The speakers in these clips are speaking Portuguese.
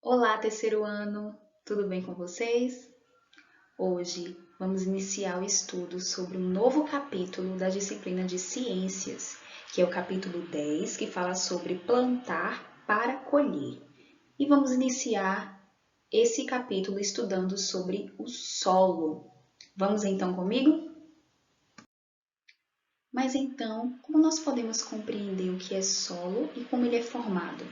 Olá, terceiro ano! Tudo bem com vocês? Hoje vamos iniciar o estudo sobre um novo capítulo da disciplina de Ciências, que é o capítulo 10, que fala sobre plantar para colher. E vamos iniciar esse capítulo estudando sobre o solo. Vamos então comigo? Mas então, como nós podemos compreender o que é solo e como ele é formado?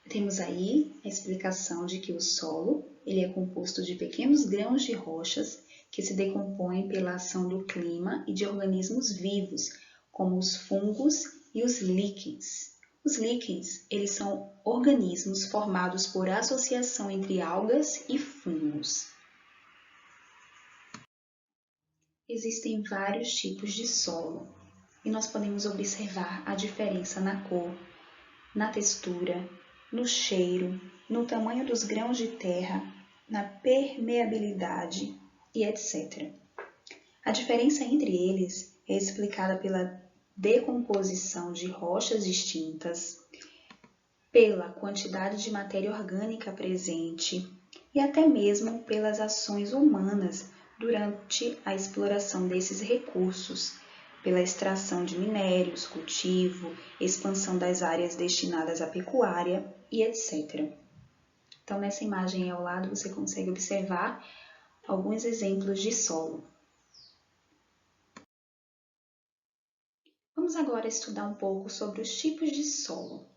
Temos aí a explicação de que o solo ele é composto de pequenos grãos de rochas que se decompõem pela ação do clima e de organismos vivos, como os fungos e os líquens. Os líquens, eles são organismos formados por associação entre algas e fungos. Existem vários tipos de solo e nós podemos observar a diferença na cor, na textura, no cheiro, no tamanho dos grãos de terra, na permeabilidade e etc. A diferença entre eles é explicada pela decomposição de rochas distintas, pela quantidade de matéria orgânica presente e até mesmo pelas ações humanas durante a exploração desses recursos, pela extração de minérios, cultivo, expansão das áreas destinadas à pecuária e etc. Então, nessa imagem aí ao lado, você consegue observar alguns exemplos de solo. Vamos agora estudar um pouco sobre os tipos de solo.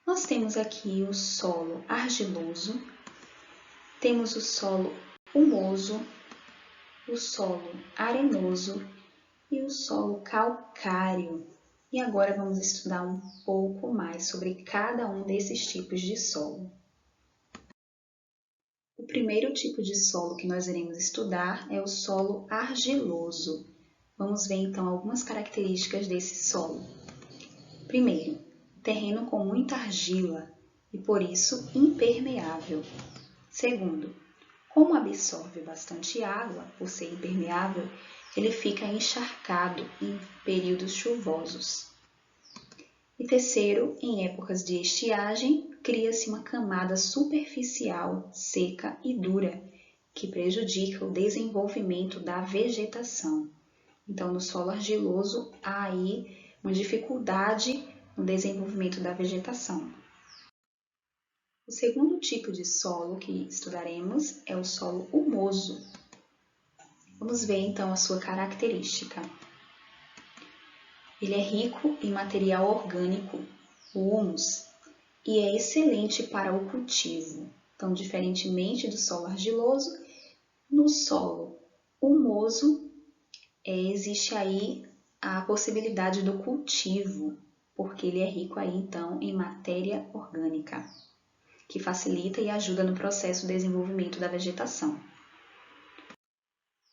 Nós temos aqui o solo argiloso, temos o solo humoso, o solo arenoso e o solo calcário. E agora vamos estudar um pouco mais sobre cada um desses tipos de solo. O primeiro tipo de solo que nós iremos estudar é o solo argiloso. Vamos ver então algumas características desse solo. Primeiro, terreno com muita argila e por isso impermeável. Segundo, como absorve bastante água, por ser impermeável, ele fica encharcado em períodos chuvosos. E terceiro, em épocas de estiagem, cria-se uma camada superficial, seca e dura, que prejudica o desenvolvimento da vegetação. Então, no solo argiloso, há aí uma dificuldade no desenvolvimento da vegetação. O segundo tipo de solo que estudaremos é o solo humoso. Vamos ver então a sua característica. Ele é rico em material orgânico, o humus, e é excelente para o cultivo. Então, diferentemente do solo argiloso, no solo humoso existe aí a possibilidade do cultivo, porque ele é rico aí então em matéria orgânica, que facilita e ajuda no processo de desenvolvimento da vegetação.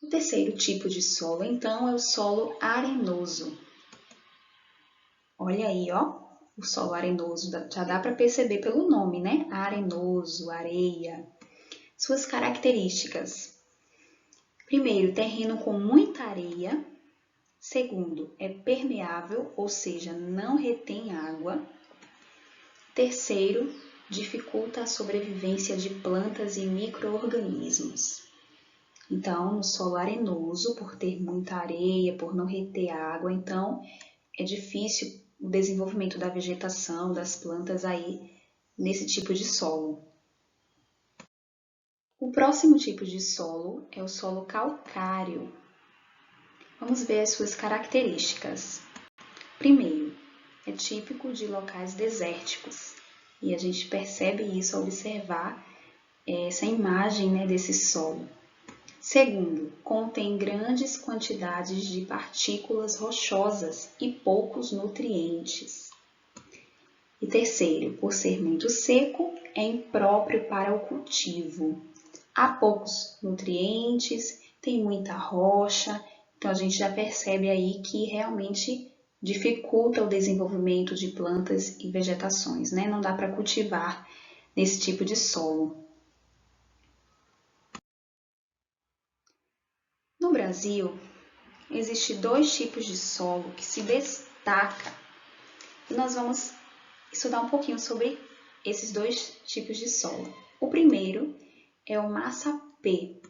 O terceiro tipo de solo, então, é o solo arenoso. Olha aí, ó, o solo arenoso, já dá para perceber pelo nome, né? Arenoso, areia. Suas características. Primeiro, terreno com muita areia. Segundo, é permeável, ou seja, não retém água. Terceiro, dificulta a sobrevivência de plantas e micro-organismos. Então, no solo arenoso, por ter muita areia, por não reter água, então é difícil o desenvolvimento da vegetação, das plantas aí nesse tipo de solo. O próximo tipo de solo é o solo calcário. Vamos ver as suas características. Primeiro, é típico de locais desérticos e a gente percebe isso ao observar essa imagem, né, desse solo. Segundo, contém grandes quantidades de partículas rochosas e poucos nutrientes. E terceiro, por ser muito seco, é impróprio para o cultivo. Há poucos nutrientes, tem muita rocha, então a gente já percebe aí que realmente dificulta o desenvolvimento de plantas e vegetações, né? Não dá para cultivar nesse tipo de solo. No Brasil, existem dois tipos de solo que se destacam e nós vamos estudar um pouquinho sobre esses dois tipos de solo. O primeiro é o massapê.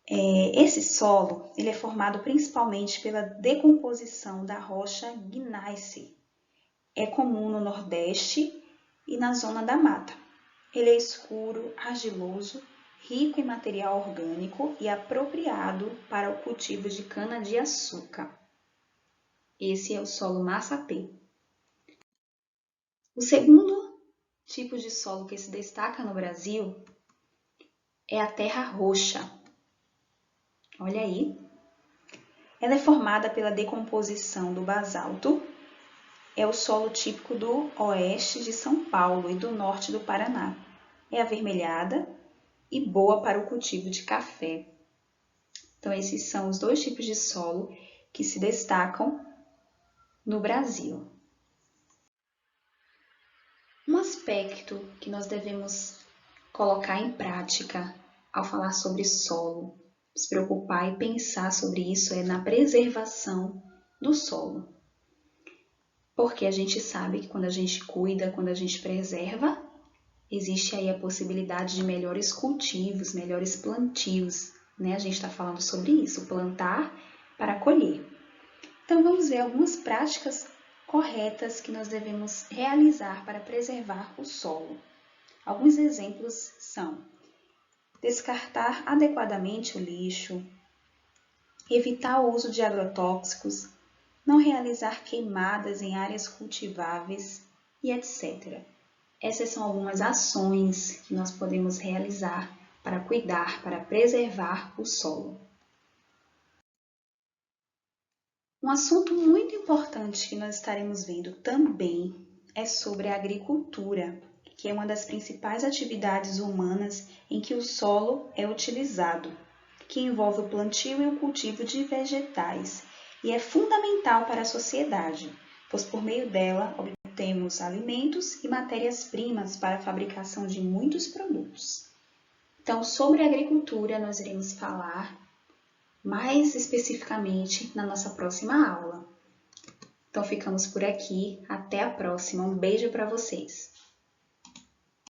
Esse solo ele é formado principalmente pela decomposição da rocha gneiss. É comum no Nordeste e na zona da mata. Ele é escuro, argiloso, rico em material orgânico e apropriado para o cultivo de cana-de-açúcar. Esse é o solo massapê. O segundo tipo de solo que se destaca no Brasil é a terra roxa. Olha aí. Ela é formada pela decomposição do basalto. É o solo típico do oeste de São Paulo e do norte do Paraná. É avermelhada e boa para o cultivo de café. Então, esses são os dois tipos de solo que se destacam no Brasil. Um aspecto que nós devemos colocar em prática ao falar sobre solo, se preocupar e pensar sobre isso é na preservação do solo. Porque a gente sabe que quando a gente cuida, quando a gente preserva, existe aí a possibilidade de melhores cultivos, melhores plantios, né? A gente está falando sobre isso, plantar para colher. Então, vamos ver algumas práticas corretas que nós devemos realizar para preservar o solo. Alguns exemplos são descartar adequadamente o lixo, evitar o uso de agrotóxicos, não realizar queimadas em áreas cultiváveis e etc. Essas são algumas ações que nós podemos realizar para cuidar, para preservar o solo. Um assunto muito importante que nós estaremos vendo também é sobre a agricultura, que é uma das principais atividades humanas em que o solo é utilizado, que envolve o plantio e o cultivo de vegetais e é fundamental para a sociedade, pois por meio dela obtemos alimentos e matérias-primas para a fabricação de muitos produtos. Então, sobre a agricultura, nós iremos falar mais especificamente na nossa próxima aula. Então, ficamos por aqui. Até a próxima. Um beijo para vocês!